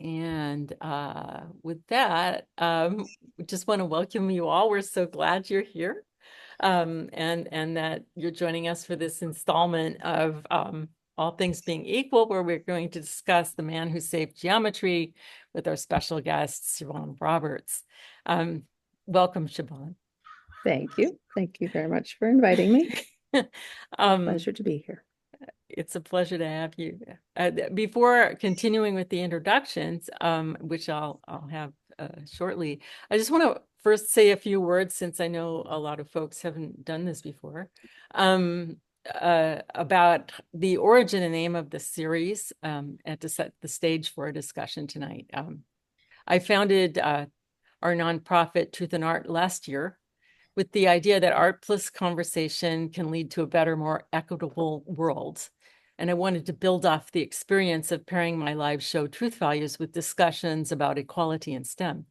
And with that, we just want to welcome you all. We're so glad you're here, and that you're joining us for this installment of All Things Being Equal, where we're going to discuss The Man Who Saved Geometry with our special guest, Siobhan Roberts. Welcome, Siobhan. Thank you. Thank you very much for inviting me. Pleasure to be here. It's a pleasure to have you. Before continuing with the introductions, which I'll have shortly, I just want to first say a few words, since I know a lot of folks haven't done this before, about the origin and aim of the series, and to set the stage for a discussion tonight. I founded our nonprofit Truth and Art last year, with the idea that art plus conversation can lead to a better, more equitable world. And I wanted to build off the experience of pairing my live show Truth Values with discussions about equality in STEM.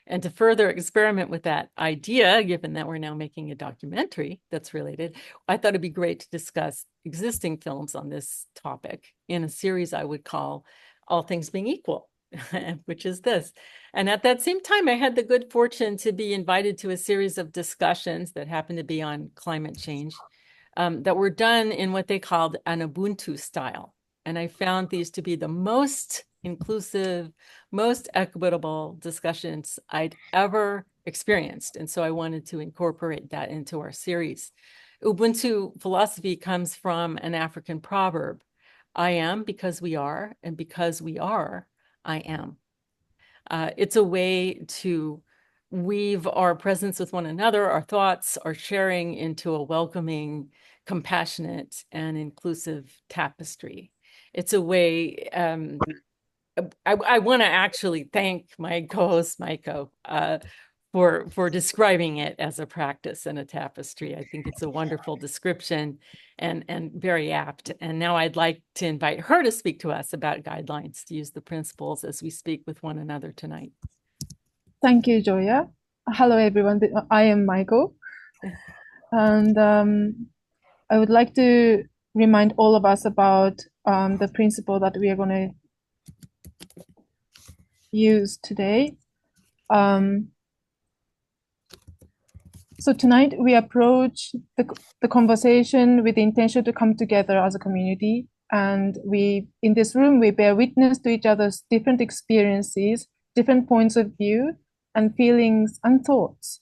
And to further experiment with that idea, given that we're now making a documentary that's related, I thought it'd be great to discuss existing films on this topic in a series I would call All Things Being Equal, which is this. And at that same time, I had the good fortune to be invited to a series of discussions that happened to be on climate change, that were done in what they called an Ubuntu style. And I found these to be the most inclusive, most equitable discussions I'd ever experienced. And so I wanted to incorporate that into our series. Ubuntu philosophy comes from an African proverb: I am because we are, and because we are, I am. It's a way to weave our presence with one another, our thoughts, our sharing into a welcoming, compassionate, and inclusive tapestry. It's a way, I want to actually thank my co-host, Maiko, for describing it as a practice and a tapestry. I think it's a wonderful description and very apt. And now I'd like to invite her to speak to us about guidelines to use the principles as we speak with one another tonight. Thank you, Gioia. Hello, everyone. I am Maiko. And I would like to remind all of us about the principle that we are going to use today. So tonight we approach the conversation with the intention to come together as a community. And in this room, we bear witness to each other's different experiences, different points of view, and feelings and thoughts.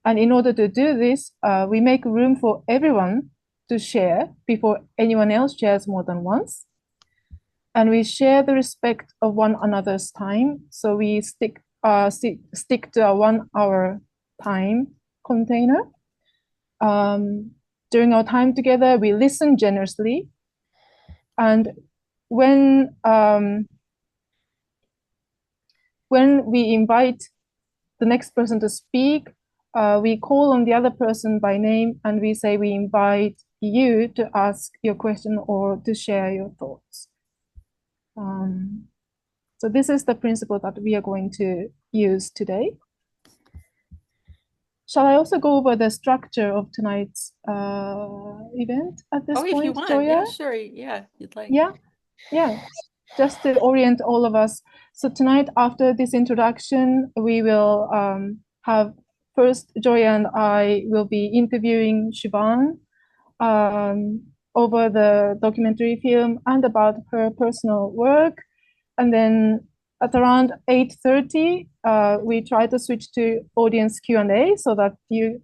And in order to do this, we make room for everyone to share before anyone else shares more than once. And we share the respect of one another's time. So we stick to a 1 hour time container. During our time together, we listen generously. And when we invite the next person to speak, we call on the other person by name and we say we invite you to ask your question or to share your thoughts. So this is the principle that we are going to use today. Shall I also go over the structure of tonight's event at this point, if you want. Gioia? Yeah, sure. Yeah, you'd like. Yeah. Just to orient all of us. So tonight, after this introduction, we will have first Gioia and I will be interviewing Siobhan over the documentary film and about her personal work. And then at around 8:30, we try to switch to audience Q&A so that you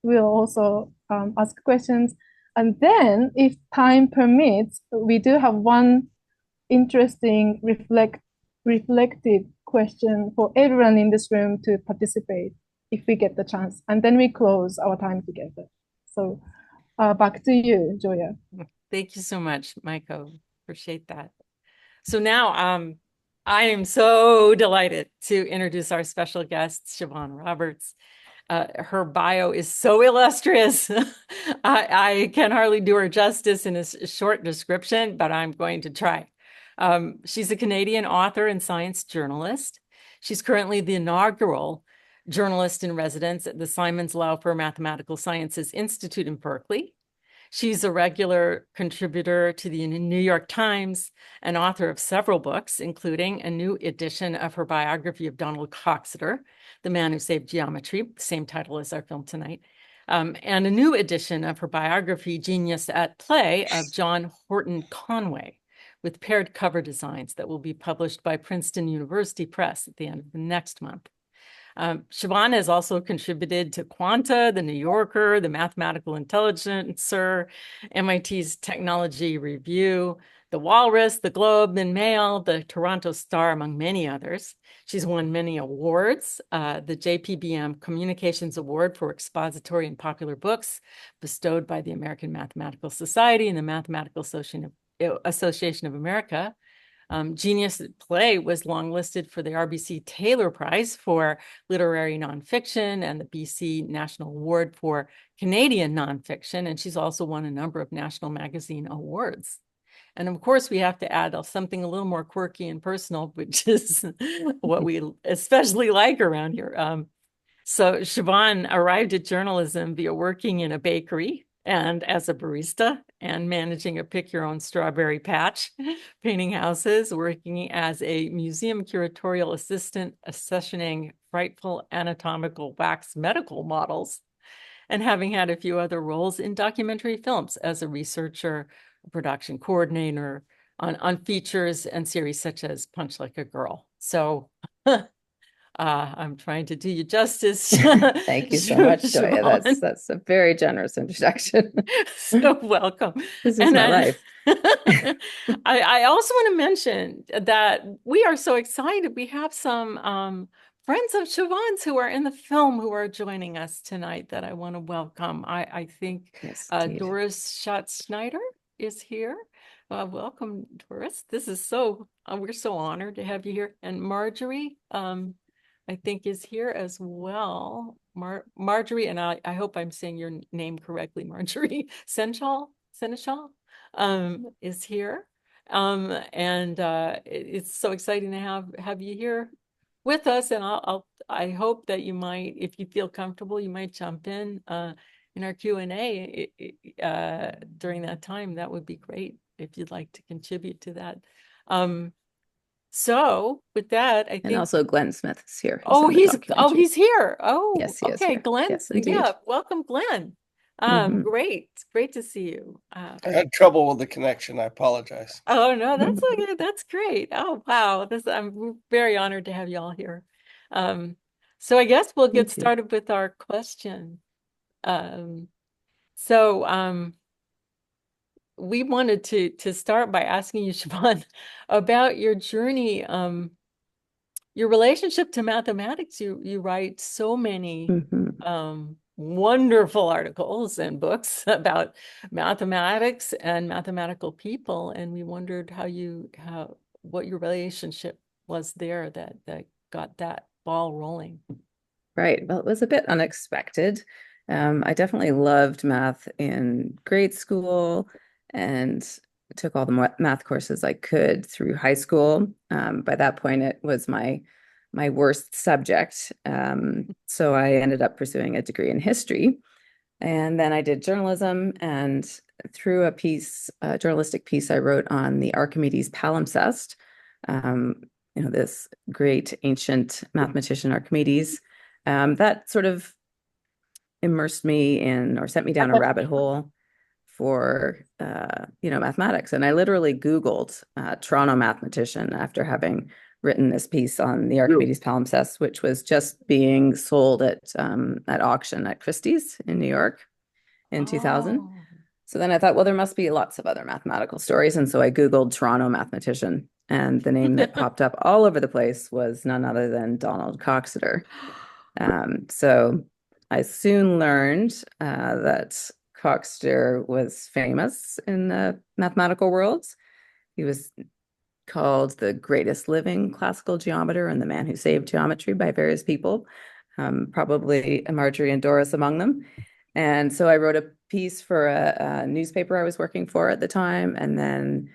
will also ask questions. And then, if time permits, we do have one interesting reflective question for everyone in this room to participate if we get the chance. And then we close our time together. So back to you, Gioia. Thank you so much, Maiko. Appreciate that. So now I am so delighted to introduce our special guest, Siobhan Roberts. Her bio is so illustrious. I can hardly do her justice in a short description, but I'm going to try. She's a Canadian author and science journalist. She's currently the inaugural journalist in residence at the Simons Laufer Mathematical Sciences Institute in Berkeley. She's a regular contributor to the New York Times and author of several books, including a new edition of her biography of Donald Coxeter, the man who saved geometry, same title as our film tonight, and a new edition of her biography, Genius at Play, of John Horton Conway, with paired cover designs that will be published by Princeton University Press at the end of the next month. Siobhan has also contributed to Quanta, The New Yorker, The Mathematical Intelligencer, MIT's Technology Review, The Walrus, The Globe and Mail, The Toronto Star, among many others. She's won many awards, the JPBM Communications Award for Expository and Popular Books, bestowed by the American Mathematical Society and the Mathematical Association of America. Genius at Play was longlisted for the RBC Taylor Prize for Literary Nonfiction and the BC National Award for Canadian Nonfiction, and she's also won a number of national magazine awards. And of course, we have to add something a little more quirky and personal, which is what we especially like around here. So Siobhan arrived at journalism via working in a bakery and as a barista and managing a pick-your-own-strawberry patch, painting houses, working as a museum curatorial assistant, accessioning frightful anatomical wax medical models, and having had a few other roles in documentary films as a researcher, a production coordinator on features and series such as Punch Like a Girl. So I'm trying to do you justice. Thank you so much, Gioia. Siobhan. That's a very generous introduction. So welcome. This is my life. I also want to mention that we are so excited. We have some friends of Siobhan's who are in the film who are joining us tonight that I want to welcome. I think Yes, Doris Schatz-Schneider is here. Welcome, Doris. This is we're so honored to have you here. And Marjorie, I think is here as well. Marjorie, and I hope I'm saying your name correctly, Marjorie Seneschal is here. And it's so exciting to have you here with us. And I hope that you might, if you feel comfortable, you might jump in our Q&A during that time. That would be great if you'd like to contribute to that. So with that, I think, and also Glenn Smith is here. He's here. Oh, yes, he is okay, here. Glenn. Yes, indeed. Yeah, welcome, Glenn. Great to see you. I had trouble with the connection. I apologize. Oh no, that's okay. That's great. Oh wow, I'm very honored to have you all here. So I guess we'll get started with our question. We wanted to start by asking you, Siobhan, about your journey, your relationship to mathematics. You write so many wonderful articles and books about mathematics and mathematical people, and we wondered what your relationship was there that got that ball rolling. Right. Well, it was a bit unexpected. I definitely loved math in grade school and took all the math courses I could through high school. By that point, it was my worst subject. So I ended up pursuing a degree in history. And then I did journalism, and through a journalistic piece I wrote on the Archimedes palimpsest, this great ancient mathematician Archimedes, that sort of immersed me in, or sent me down a rabbit hole for mathematics. And I literally Googled Toronto mathematician after having written this piece on the Archimedes palimpsest, which was just being sold at auction at Christie's in New York in 2000. So then I thought, well, there must be lots of other mathematical stories. And so I Googled Toronto mathematician, and the name that popped up all over the place was none other than Donald Coxeter. So I soon learned that Coxeter was famous in the mathematical world. He was called the greatest living classical geometer and the man who saved geometry by various people, probably Marjorie and Doris among them. And so I wrote a piece for a newspaper I was working for at the time, and then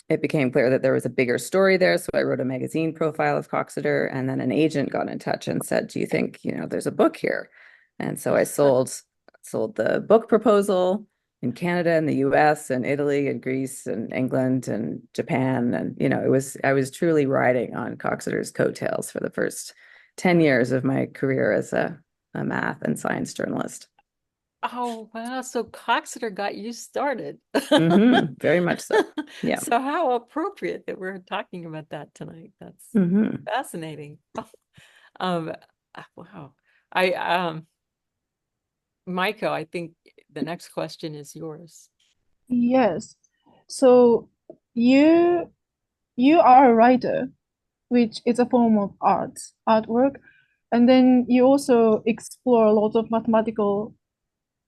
it became clear that there was a bigger story there. So I wrote a magazine profile of Coxeter, and then an agent got in touch and said, do you think, there's a book here? And so I sold the book proposal in Canada and the US and Italy and Greece and England and Japan. And, I was truly riding on Coxeter's coattails for the first 10 years of my career as a math and science journalist. Oh, wow. So Coxeter got you started. Very much so. Yeah. So how appropriate that we're talking about that tonight. That's fascinating. Um, wow. Maiko, I think the next question is yours. Yes. So you are a writer, which is a form of artwork, and then you also explore a lot of mathematical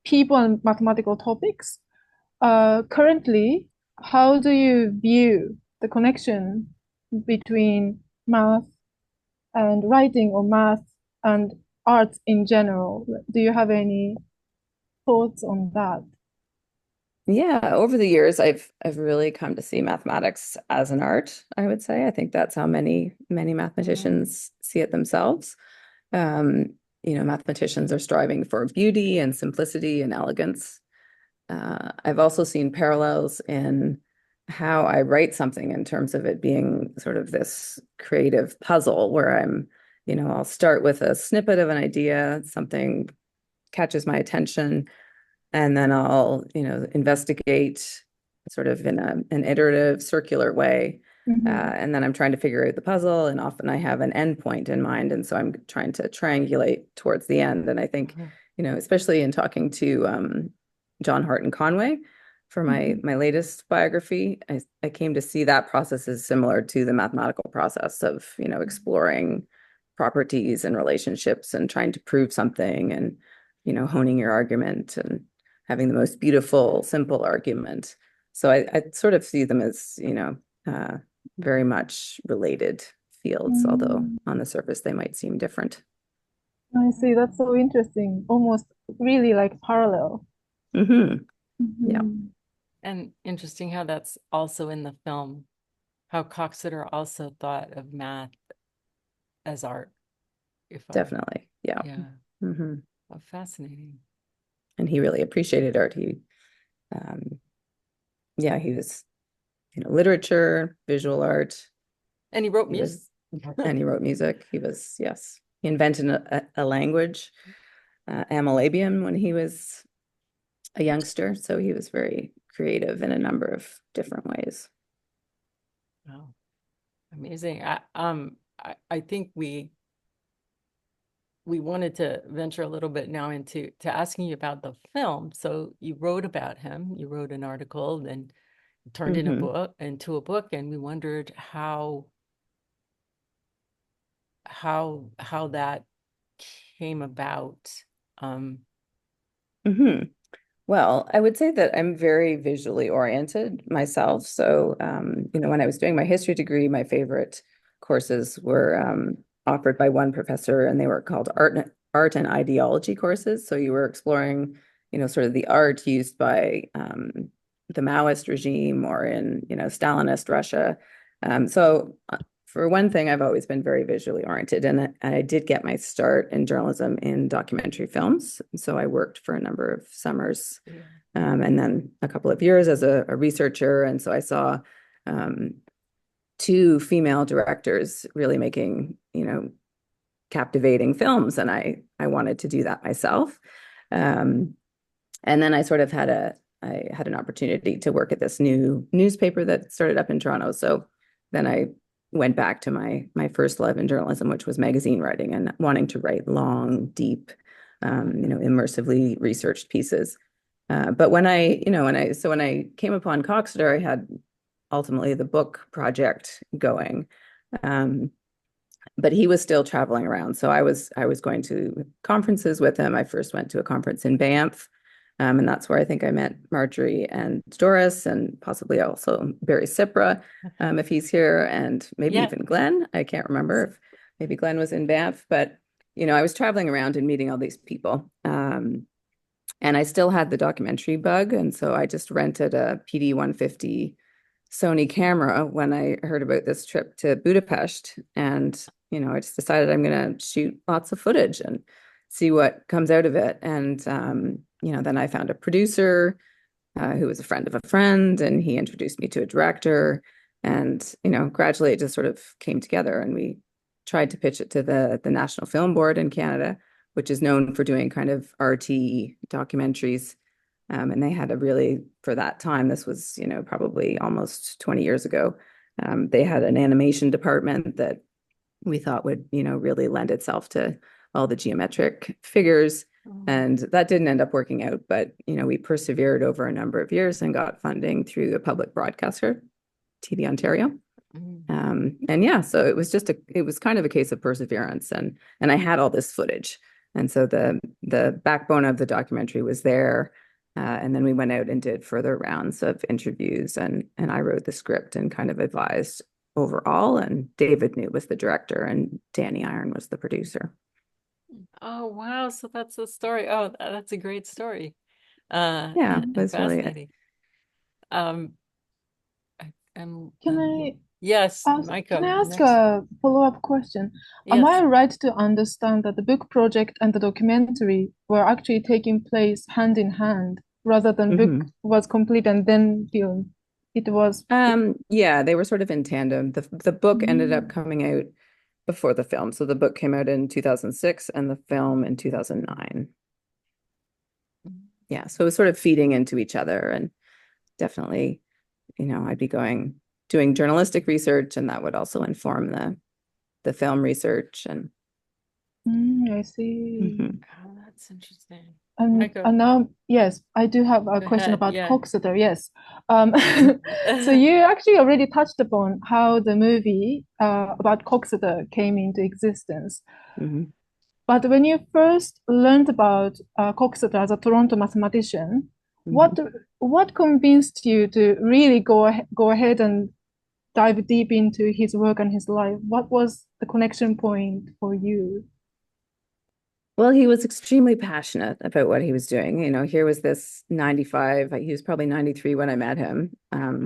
people and mathematical topics. Currently, how do you view the connection between math and writing, or math and art in general? Do you have any thoughts on that? Yeah, over the years, I've really come to see mathematics as an art, I would say. I think that's how many mathematicians see it themselves. Mathematicians are striving for beauty and simplicity and elegance. I've also seen parallels in how I write something in terms of it being sort of this creative puzzle where I'll start with a snippet of an idea, something catches my attention, and then I'll, investigate sort of in an iterative, circular way. And then I'm trying to figure out the puzzle, and often I have an endpoint in mind, and so I'm trying to triangulate towards the end. And I think, especially in talking to John Horton Conway for my latest biography, I came to see that process as similar to the mathematical process of, exploring properties and relationships and trying to prove something and, honing your argument and having the most beautiful, simple argument. So I sort of see them as, very much related fields, although on the surface they might seem different. I see. That's so interesting. Almost really like parallel. Yeah, And interesting how that's also in the film, how Coxeter also thought of math as art. definitely. Yeah. Oh, fascinating. And he really appreciated art. He was, literature, visual art. And he wrote He music. and he wrote music. Yes, he invented a language, Amalabian, when he was a youngster. So he was very creative in a number of different ways. Wow, amazing. I think we wanted to venture a little bit now into asking you about the film. So you wrote about him. You wrote an article, then turned into a book, and we wondered how that came about. Well, I would say that I'm very visually oriented myself. So, when I was doing my history degree, my favorite courses were offered by one professor, and they were called art and ideology courses. So you were exploring, sort of the art used by the Maoist regime or in, Stalinist Russia. So for one thing, I've always been very visually oriented, and I did get my start in journalism in documentary films. So I worked for a number of summers, and then a couple of years as a researcher. And so I saw two female directors really making, captivating films, and I wanted to do that myself. And then I sort of had an opportunity to work at this new newspaper that started up in Toronto. So then I went back to my first love in journalism, which was magazine writing and wanting to write long, deep, immersively researched pieces. But when I came upon Coxeter, I had ultimately the book project going. But he was still traveling around. So I was going to conferences with him. I first went to a conference in Banff. And that's where I think I met Marjorie and Doris, and possibly also Barry Cipra, if he's here, and maybe even Glenn. I can't remember if maybe Glenn was in Banff, but I was traveling around and meeting all these people. And I still had the documentary bug, and so I just rented a PD 150 Sony camera when I heard about this trip to Budapest, and I just decided I'm going to shoot lots of footage and see what comes out of it. And then I found a producer who was a friend of a friend, and he introduced me to a director. And, gradually it just sort of came together, and we tried to pitch it to the National Film Board in Canada, which is known for doing kind of RT documentaries. And they had a really, for that time, this was, probably almost 20 years ago, they had an animation department that we thought would, really lend itself to all the geometric figures. And that didn't end up working out, but, we persevered over a number of years and got funding through a public broadcaster, TV Ontario. And yeah, so it was kind of a case of perseverance, and I had all this footage. And so the backbone of the documentary was there. And then we went out and did further rounds of interviews, and I wrote the script and kind of advised overall. And David New was the director, and Danny Iron was the producer. Oh, wow. So that's the story. Oh, that's a great story. Yeah, And it was really fascinating. Um, yes, Can I Maiko, ask next. a follow-up question? Am I Yes. right to understand that the book project and the documentary were actually taking place hand in hand, rather than book was complete and then film? It was. Yeah, they were sort of in tandem. The book ended up coming out before the film. So the book came out in 2006 and the film in 2009. Yeah, so it was sort of feeding into each other, and definitely, I'd be doing journalistic research, and that would also inform the film research. And I see. Oh, that's interesting. And Maiko, now, yes, I do have a go question ahead. about Yeah. Coxeter. Yes. So you actually already touched upon how the movie about Coxeter came into existence. But when you first learned about Coxeter as a Toronto mathematician, what convinced you to really go ahead and dive deep into his work and his life? What was the connection point for you? Well, he was extremely passionate about what he was doing. Here was this 95, he was probably 93 when I met him.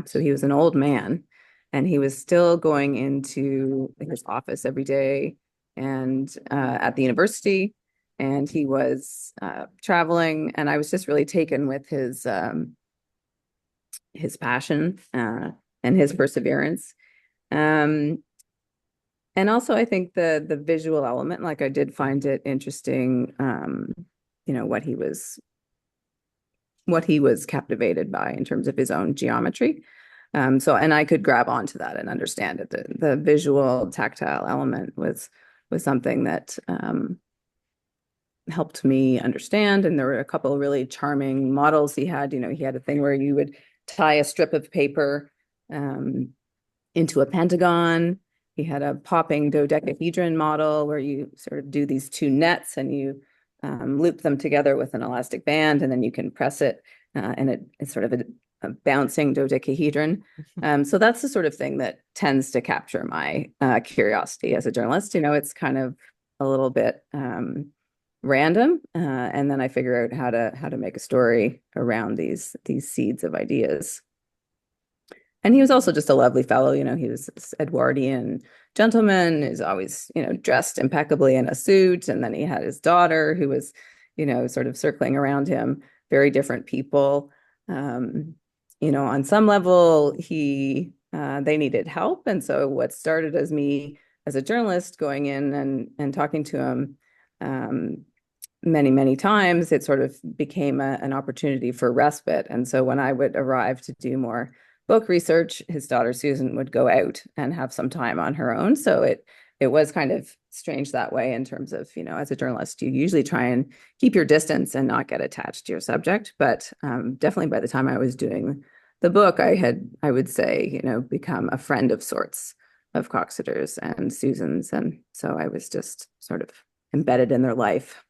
So he was an old man, and he was still going into his office every day and at the university. And he was traveling, and I was just really taken with his passion and his perseverance. Um, and also, I think the visual element, like I did find it interesting, what he was captivated by in terms of his own geometry. And I could grab onto that and understand it. The visual, tactile element was something that helped me understand. And there were a couple of really charming models he had. He had a thing where you would tie a strip of paper into a pentagon. He had a popping dodecahedron model where you sort of do these two nets, and you loop them together with an elastic band, and then you can press it, and it's sort of a bouncing dodecahedron. So that's the sort of thing that tends to capture my curiosity as a journalist. It's kind of a little bit random, and then I figure out how to make a story around these seeds of ideas. And he was also just a lovely fellow. He was this Edwardian gentleman who's always, dressed impeccably in a suit. And then he had his daughter who was, sort of circling around him, very different people. On some level, they needed help. And so what started as me as a journalist going in and talking to him many, many times, it sort of became an opportunity for respite. And so when I would arrive to do more book research, his daughter Susan would go out and have some time on her own. So it was kind of strange that way, in terms of, as a journalist, you usually try and keep your distance and not get attached to your subject. But definitely by the time I was doing the book, I would say, become a friend of sorts of Coxeter's and Susan's. And so I was just sort of embedded in their life.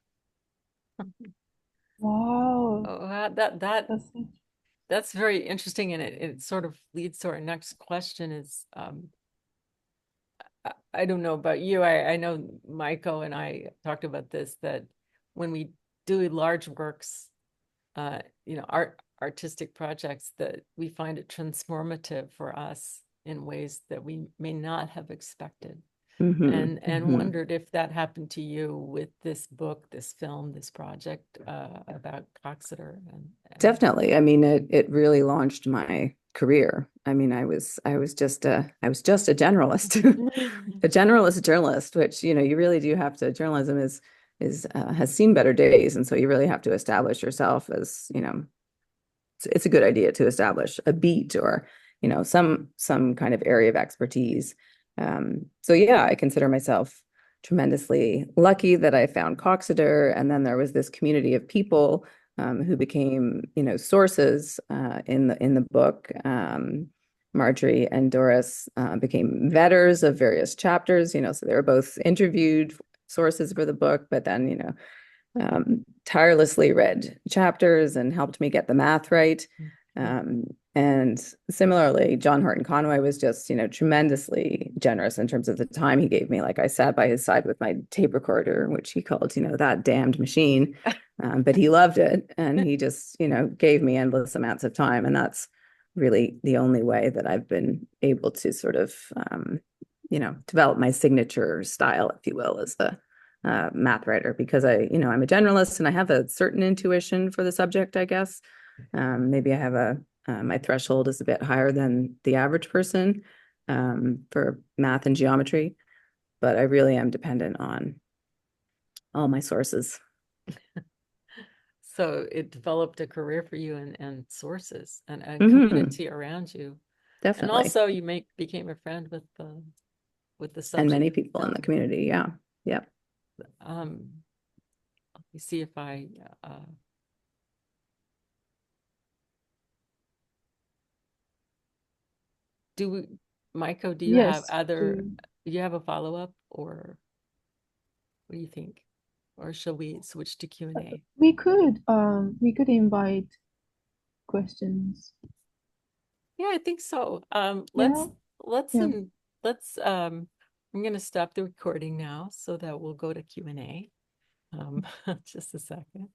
Wow. Oh, that's very interesting, and it sort of leads to our next question. Is I don't know about you. I know Maiko and I talked about this, that when we do large works, artistic projects, that we find it transformative for us in ways that we may not have expected. and wondered if that happened to you with this book, this film, this project about Coxeter. And Definitely. I mean, it really launched my career. I mean, I was just a generalist, a generalist journalist, which, you know, you really do have to, journalism is has seen better days. And so you really have to establish yourself as, you know, it's a good idea to establish a beat or, you know, some kind of area of expertise. So yeah, I consider myself tremendously lucky that I found Coxeter, and then there was this community of people who became, you know, sources in the book. Marjorie and Doris became vetters of various chapters, you know, so they were both interviewed sources for the book, but then, you know, tirelessly read chapters and helped me get the math right. And similarly, John Horton Conway was just, you know, tremendously generous in terms of the time he gave me. Like, I sat by his side with my tape recorder, which he called, you know, that damned machine. But he loved it. And he just, you know, gave me endless amounts of time. And that's really the only way that I've been able to sort of, you know, develop my signature style, if you will, as a math writer, because you know, I'm a generalist and I have a certain intuition for the subject, I guess. Maybe I have my threshold is a bit higher than the average person for math and geometry, but I really am dependent on all my sources. So it developed a career for you and sources and a community around you. Definitely. And also you became a friend with the subject. And many people in the community. Yeah. Yep. Let me see if I Maiko, do you have you have a follow-up, or what do you think? Or shall we switch to Q&A? We could invite questions. Yeah, I think so. Yeah. Let's Yeah. I'm gonna stop the recording now so that we'll go to Q&A. Just a second.